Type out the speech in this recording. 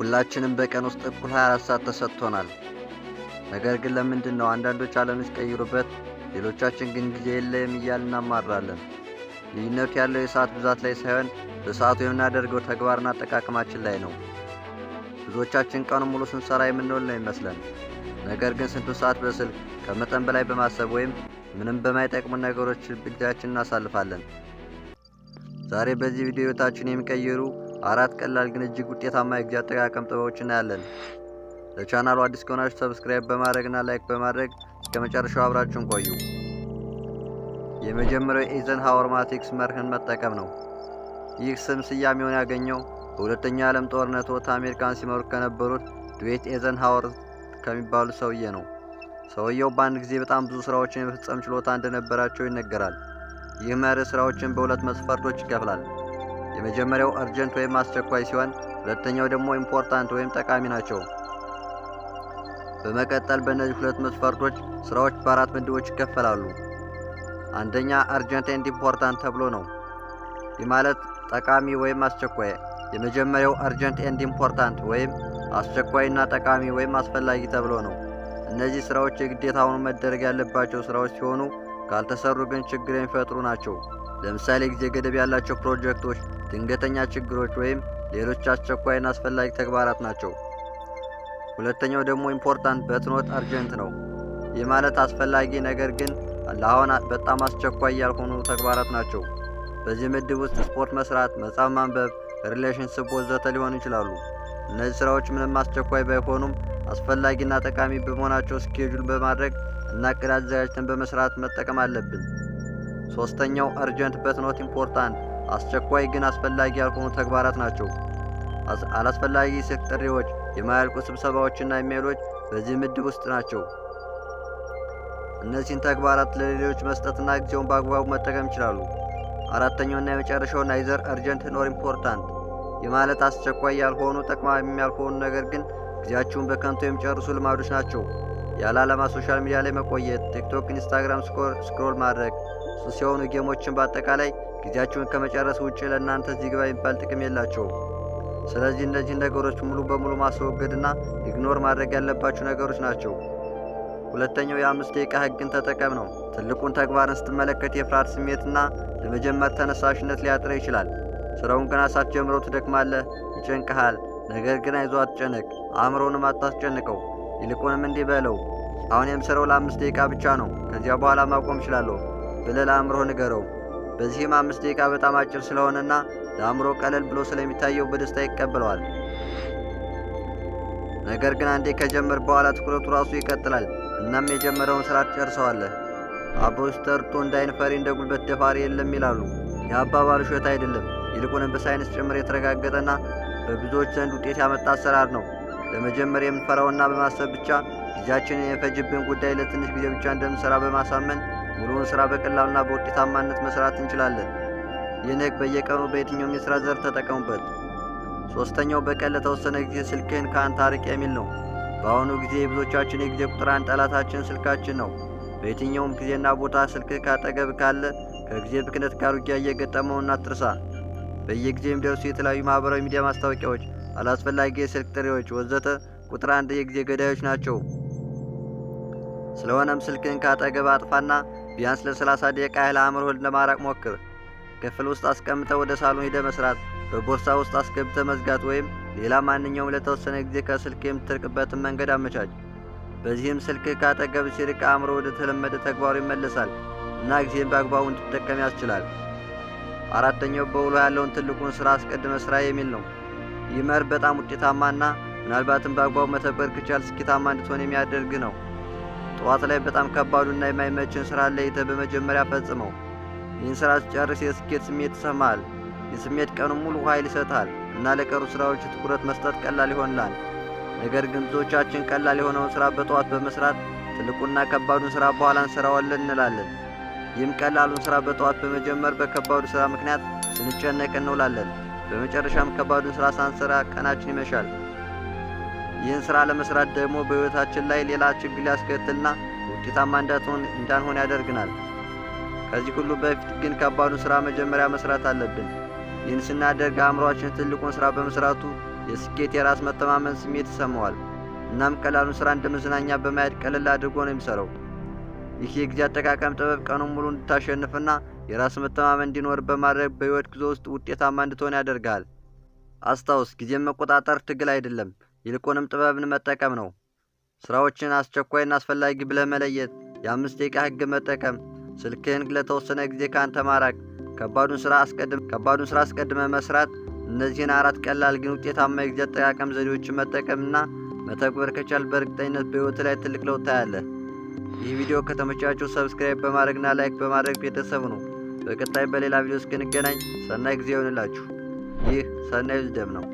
ሁላችንም በቀን ውስጥ እኩል 24 ሰዓት ተሰጥቶናል። ነገር ግን ለምንድነው አንዳንዶች ዓለምን ሲቀይሩበት ሌሎቻችን ግን ጊዜ የለም እያልን እናማራለን? ልዩነቱ ያለው የሰዓት ብዛት ላይ ሳይሆን በሰዓቱ የምናደርገው ተግባርና አጠቃቀማችን ላይ ነው። ብዙዎቻችን ቀኑን ሙሉ ስንሰራ የምንውል ነው ይመስለን። ነገር ግን ስንቱን ሰዓት በስልክ ከመጠን በላይ በማሰብ ወይም ምንም በማይጠቅሙ ነገሮች ጊዜያችንን እናሳልፋለን? ዛሬ በዚህ ቪዲዮ ህይወታችንን የሚቀይሩ 4 ቀላል ግን እጅግ ውጤታማ የጊዜ አጠቃቀም ጥበቦችን እናያለን። ለቻናሉ አዲስ ከሆናችሁ ሰብስክራይብ በማድረግና ላይክ በማድረግ እስከ መጨረሻው አብራችሁን ቆዩ። የመጀመሪያው የኤይዘንሃወር ማትሪክስ መርህን መጠቀም ነው። ይህ ስም ስያሜውን ያገኘው በሁለተኛው የዓለም ጦርነት ወቅት አሜሪካን ሲመሩ ከነበሩት ድዌይት ኤይዘንሃወር ከሚባሉ ሰውዬ ነው። ሰውየው በአንድ ጊዜ በጣም ብዙ ስራዎችን የመፈጸም ችሎታ እንደነበራቸው ይነገራል። ይህ መርህ ስራዎችን በሁለት መስፈርቶች ይከፍላል። የመጀመሪያው አርጀንት ወይም አስቸኳይ ሲሆን ሁለተኛው ደግሞ ኢምፖርታንት ወይም ጠቃሚ ናቸው። በመቀጠል በእነዚህ ሁለት መስፈርቶች ስራዎች በአራት ምድቦች ይከፈላሉ። አንደኛ አርጀንት ኤንድ ኢምፖርታንት ተብሎ ነው። ይህ ማለት ጠቃሚ ወይም አስቸኳይ። የመጀመሪያው አርጀንት ኤንድ ኢምፖርታንት ወይም አስቸኳይና ጠቃሚ ወይም አስፈላጊ ተብሎ ነው። እነዚህ ስራዎች የግዴታ ሆኖ መደረግ ያለባቸው ስራዎች ሲሆኑ ካልተሰሩ ግን ችግር የሚፈጥሩ ናቸው። ለምሳሌ ጊዜ ገደብ ያላቸው ፕሮጀክቶች፣ ድንገተኛ ችግሮች ወይም ሌሎች አስቸኳይና አስፈላጊ ተግባራት ናቸው። ሁለተኛው ደግሞ ኢምፖርታንት በትኖት አርጀንት ነው። ይህ ማለት አስፈላጊ ነገር ግን ለአሁን በጣም አስቸኳይ ያልሆኑ ተግባራት ናቸው። በዚህ ምድብ ውስጥ ስፖርት መስራት፣ መጽሐፍ ማንበብ፣ ሪሌሽንሽፕ ወዘተ ሊሆኑ ይችላሉ። እነዚህ ስራዎች ምንም አስቸኳይ ባይሆኑም አስፈላጊና ጠቃሚ በመሆናቸው ስኬጁል በማድረግ እና እቅድ አዘጋጅተን በመስራት መጠቀም አለብን። ሶስተኛው አርጀንት በት ኖት ኢምፖርታንት አስቸኳይ ግን አስፈላጊ ያልሆኑ ተግባራት ናቸው። አላስፈላጊ ስልክ ጥሪዎች፣ የማያልቁ ስብሰባዎችና ኢሜይሎች በዚህ ምድብ ውስጥ ናቸው። እነዚህን ተግባራት ለሌሎች መስጠትና ጊዜውን በአግባቡ መጠቀም ይችላሉ። አራተኛውና የመጨረሻው ናይዘር አርጀንት ኖር ኢምፖርታንት። ይህ ማለት አስቸኳይ ያልሆኑ ጠቃሚ ያልሆኑ ነገር ግን ጊዜያችሁን በከንቱ የሚጨርሱ ልማዶች ናቸው። ያለ ዓላማ ሶሻል ሚዲያ ላይ መቆየት፣ ቲክቶክ፣ ኢንስታግራም ስክሮል ማድረግ፣ ሱስ የሆኑ ጌሞችን በአጠቃላይ ጊዜያችሁን ከመጨረስ ውጭ ለእናንተ እዚህ ግባ የሚባል ጥቅም የላቸውም። ስለዚህ እነዚህ ነገሮች ሙሉ በሙሉ ማስወገድና ኢግኖር ማድረግ ያለባችሁ ነገሮች ናቸው። ሁለተኛው የ5 ደቂቃ ህግን ተጠቀም ነው። ትልቁን ተግባርን ስትመለከት የፍርሃት ስሜትና ለመጀመር ተነሳሽነት ሊያጥር ይችላል። ስራውን ገና ሳትጀምረው ትደክማለህ፣ ይጨንቅሃል። ነገር ግን አይዞህ፣ አትጨነቅ፣ አእምሮንም አታስጨንቀው። ይልቁንም እንዲህ በለው፣ አሁን የምሰራው ለ5 ደቂቃ ብቻ ነው፣ ከዚያ በኋላ ማቆም እችላለሁ ብለህ ለአእምሮህ ንገረው። በዚህም 5 ደቂቃ በጣም አጭር ስለሆነና ለአእምሮ ቀለል ብሎ ስለሚታየው በደስታ ይቀበለዋል። ነገር ግን አንዴ ከጀመር በኋላ ትኩረቱ ራሱ ይቀጥላል። እናም የጀመረውን ስራ ትጨርሰዋለህ። አቦች ጠርቶ እንዳይን ፈሪ እንደ ጉልበት ደፋሪ የለም ይላሉ። ይህ አባባል ውሸት አይደለም፣ ይልቁንም በሳይንስ ጭምር የተረጋገጠና በብዙዎች ዘንድ ውጤት ያመጣ አሰራር ነው። ለመጀመር የምንፈራውና በማሰብ ብቻ ጊዜያችንን የፈጅብን ጉዳይ ለትንሽ ጊዜ ብቻ እንደምንሰራ በማሳመን ሙሉውን ስራ በቀላሉና በውጤታማነት መስራት እንችላለን። ይህን ህግ በየቀኑ በየትኛውም የሥራ ዘርፍ ተጠቀሙበት። ሶስተኛው በቀን ለተወሰነ ጊዜ ስልክህን ከአንተ አርቅ የሚል ነው። በአሁኑ ጊዜ የብዙዎቻችን የጊዜ ቁጥር አንድ ጠላታችን ስልካችን ነው። በየትኛውም ጊዜና ቦታ ስልክህ ካጠገብ ካለ ከጊዜ ብክነት ጋር ውጊያ እየገጠመውና አትርሳ። በየጊዜው የሚደርሱ የተለያዩ ማህበራዊ ሚዲያ ማስታወቂያዎች፣ አላስፈላጊ የስልክ ጥሪዎች ወዘተ ቁጥር አንድ የጊዜ ገዳዮች ናቸው። ስለሆነም ስልክህን ካጠገብ አጥፋና ቢያንስ ለ30 ደቂቃ ያህል አእምሮህን ለማራቅ ሞክር። ክፍል ውስጥ አስቀምጠህ ወደ ሳሎን ሄደህ መስራት፣ በቦርሳ ውስጥ አስገብተህ መዝጋት ወይም ሌላ ማንኛውም ለተወሰነ ጊዜ ከስልክ የምትርቅበትን መንገድ አመቻች። በዚህም ስልክህ ካጠገብ ሲርቅ አእምሮ ወደ ተለመደ ተግባሩ ይመለሳል እና ጊዜን በአግባቡ እንድትጠቀም ያስችላል። አራተኛው በውሎ ያለውን ትልቁን ስራ አስቀድመ ስራ የሚል ነው። ይህ መርህ በጣም ውጤታማና ምናልባትም በአግባቡ መተግበር ከቻልክ ስኬታማ እንድትሆን የሚያደርግ ነው። ጠዋት ላይ በጣም ከባዱና የማይመችን ስራ ለይተህ በመጀመሪያ ፈጽመው። ይህን ስራ ሲጨርስ የስኬት ስሜት ይሰማሃል። ይህ ስሜት ቀኑን ሙሉ ኃይል ይሰጥሃል እና ለቀሩ ስራዎች ትኩረት መስጠት ቀላል ይሆንላል። ነገር ግን ብዙዎቻችን ቀላል የሆነውን ስራ በጠዋት በመስራት ትልቁና ከባዱን ስራ በኋላ እንሰራዋለን እንላለን። ይህም ቀላሉን ስራ በጠዋት በመጀመር በከባዱ ስራ ምክንያት ስንጨነቅ እንውላለን። በመጨረሻም ከባዱን ስራ ሳንሰራ ቀናችን ይመሻል። ይህን ስራ ለመስራት ደግሞ በህይወታችን ላይ ሌላ ችግር ሊያስከትልና ውጤታማ እንዳንሆን ያደርግናል። ከዚህ ሁሉ በፊት ግን ከባዱን ስራ መጀመሪያ መስራት አለብን። ይህን ስናደርግ አእምሮአችን ትልቁን ስራ በመስራቱ የስኬት የራስ መተማመን ስሜት ይሰማዋል። እናም ቀላሉን ሥራ እንደ መዝናኛ በማየት ቀለል አድርጎ ነው የሚሠራው። ይህ የጊዜ አጠቃቀም ጥበብ ቀኑን ሙሉ እንድታሸንፍና የራስ መተማመን እንዲኖር በማድረግ በሕይወት ጉዞ ውስጥ ውጤታማ እንድትሆን ያደርጋል። አስታውስ፣ ጊዜን መቆጣጠር ትግል አይደለም፣ ይልቁንም ጥበብን መጠቀም ነው። ሥራዎችን አስቸኳይና አስፈላጊ ብለህ መለየት፣ የ5 ደቂቃ ሕግ መጠቀም፣ ስልክህን ለተወሰነ ጊዜ ካንተ ማራቅ፣ ከባዱን ሥራ አስቀድመ መስራት። እነዚህን 4 ቀላል ግን ውጤታማ የጊዜ አጠቃቀም ዘዴዎችን መጠቀምና መተግበር ከቻል በእርግጠኝነት በሕይወት ላይ ትልቅ ለውጥ ታያለህ። ይህ ቪዲዮ ከተመቻችሁ ሰብስክራይብ በማድረግና ላይክ በማድረግ ቤተሰብ ነው። በቀጣይ በሌላ ቪዲዮ እስክንገናኝ ሰናይ ጊዜ ይሆንላችሁ። ይህ ሰናይ ዊዝደም ነው።